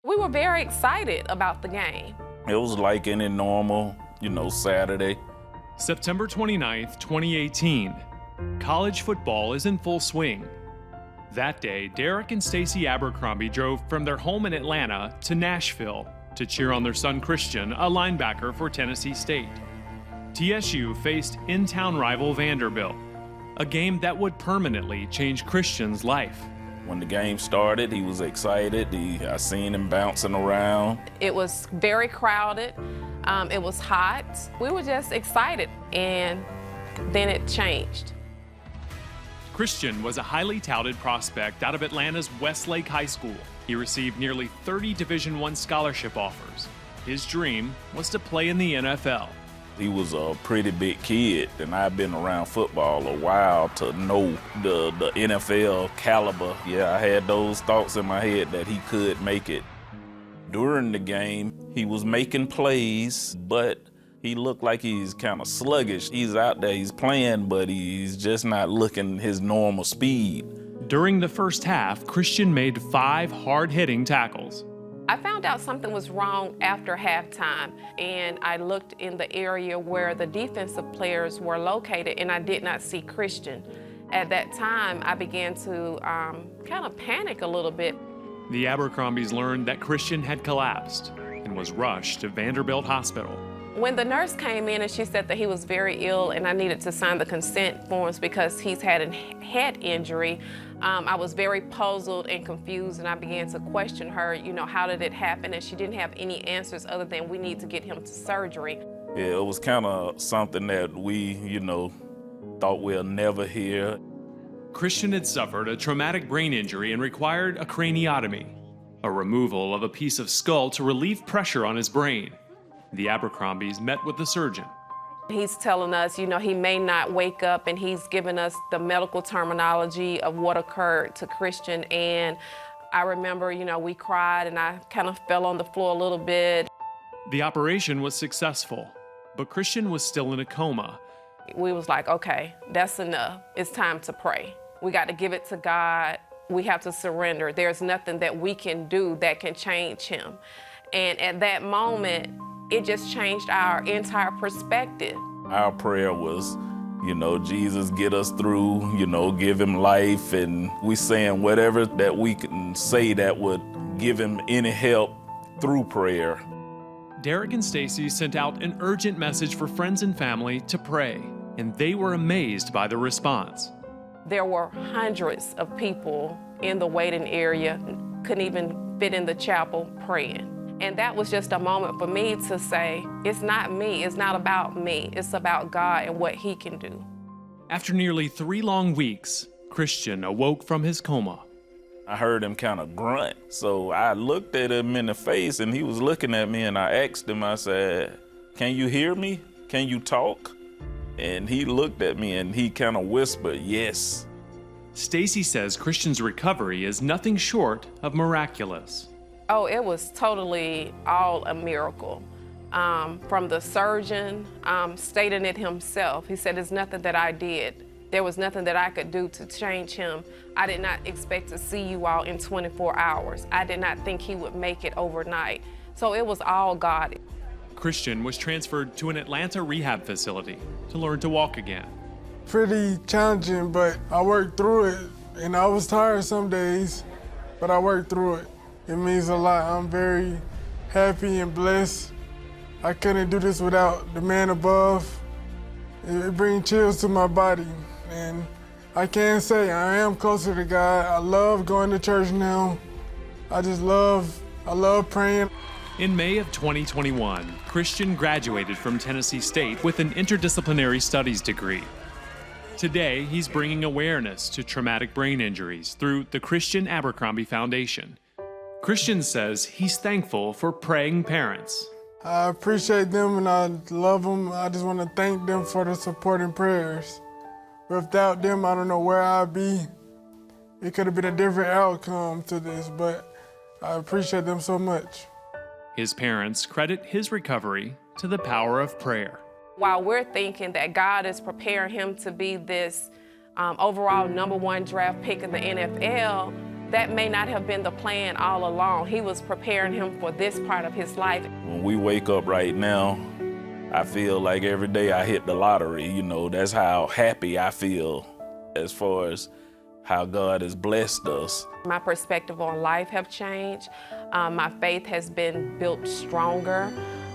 We were very excited about the game. It was like any normal, Saturday. September 29th, 2018. College football is in full swing. That day, Derek and Stacey Abercrombie drove from their home in Atlanta to Nashville to cheer on their son Christion, a linebacker for Tennessee State. TSU faced in-town rival Vanderbilt, a game that would permanently change Christion's life. When the game started, he was excited. I seen him bouncing around. It was very crowded. It was hot. We were just excited, and then it changed. Christion was a highly touted prospect out of Atlanta's Westlake High School. He received nearly 30 Division I scholarship offers. His dream was to play in the NFL. He was a pretty big kid, and I've been around football a while to know the NFL caliber. Yeah, I had those thoughts in my head that he could make it. During the game, he was making plays, but he looked like he's kind of sluggish. He's out there, he's playing, but he's just not looking his normal speed. During the first half, Christion made 5 hard-hitting tackles. I found out something was wrong after halftime, and I looked in the area where the defensive players were located, and I did not see Christion. At that time, I began to kind of panic a little bit. The Abercrombies learned that Christion had collapsed and was rushed to Vanderbilt Hospital. When the nurse came in and she said that he was very ill and I needed to sign the consent forms because he's had a head injury, I was very puzzled and confused, and I began to question her, how did it happen? And she didn't have any answers other than we need to get him to surgery. Yeah, it was kind of something that we, thought we'll never hear. Christion had suffered a traumatic brain injury and required a craniotomy, a removal of a piece of skull to relieve pressure on his brain. The Abercrombies met with the surgeon. He's telling us, he may not wake up, and he's giving us the medical terminology of what occurred to Christion. And I remember, we cried, and I kind of fell on the floor a little bit. The operation was successful, but Christion was still in a coma. We was like, okay, that's enough. It's time to pray. We got to give it to God. We have to surrender. There's nothing that we can do that can change him. And at that moment, it just changed our entire perspective. Our prayer was, Jesus, get us through, give him life. And we saying whatever that we can say that would give him any help through prayer. Derek and Stacey sent out an urgent message for friends and family to pray, and they were amazed by the response. There were hundreds of people in the waiting area, couldn't even fit in the chapel praying. And that was just a moment for me to say, it's not me, it's not about me, it's about God and what he can do. After nearly 3 long weeks, Christion awoke from his coma. I heard him kind of grunt, so I looked at him in the face, and he was looking at me, and I asked him, I said, can you hear me? Can you talk? And he looked at me, and he kind of whispered, yes. Stacey says Christion's recovery is nothing short of miraculous. Oh, it was totally all a miracle. From the surgeon stating it himself. He said, there's nothing that I did. There was nothing that I could do to change him. I did not expect to see you all in 24 hours. I did not think he would make it overnight. So it was all God. Christion was transferred to an Atlanta rehab facility to learn to walk again. Pretty challenging, but I worked through it. And I was tired some days, but I worked through it. It means a lot. I'm very happy and blessed. I couldn't do this without the man above. It brings chills to my body. And I can say I am closer to God. I love going to church now. I love praying. In May of 2021, Christion graduated from Tennessee State with an interdisciplinary studies degree. Today, he's bringing awareness to traumatic brain injuries through the Christion Abercrombie Foundation. Christion says he's thankful for praying parents. I appreciate them and I love them. I just want to thank them for the support and prayers. Without them, I don't know where I'd be. It could have been a different outcome to this, but I appreciate them so much. His parents credit his recovery to the power of prayer. While we're thinking that God is preparing him to be this overall #1 draft pick in the NFL, that may not have been the plan all along. He was preparing him for this part of his life. When we wake up right now, I feel like every day I hit the lottery. You know, that's how happy I feel as far as how God has blessed us. My perspective on life have changed. My faith has been built stronger.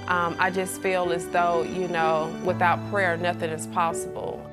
I just feel as though, you know, without prayer, nothing is possible.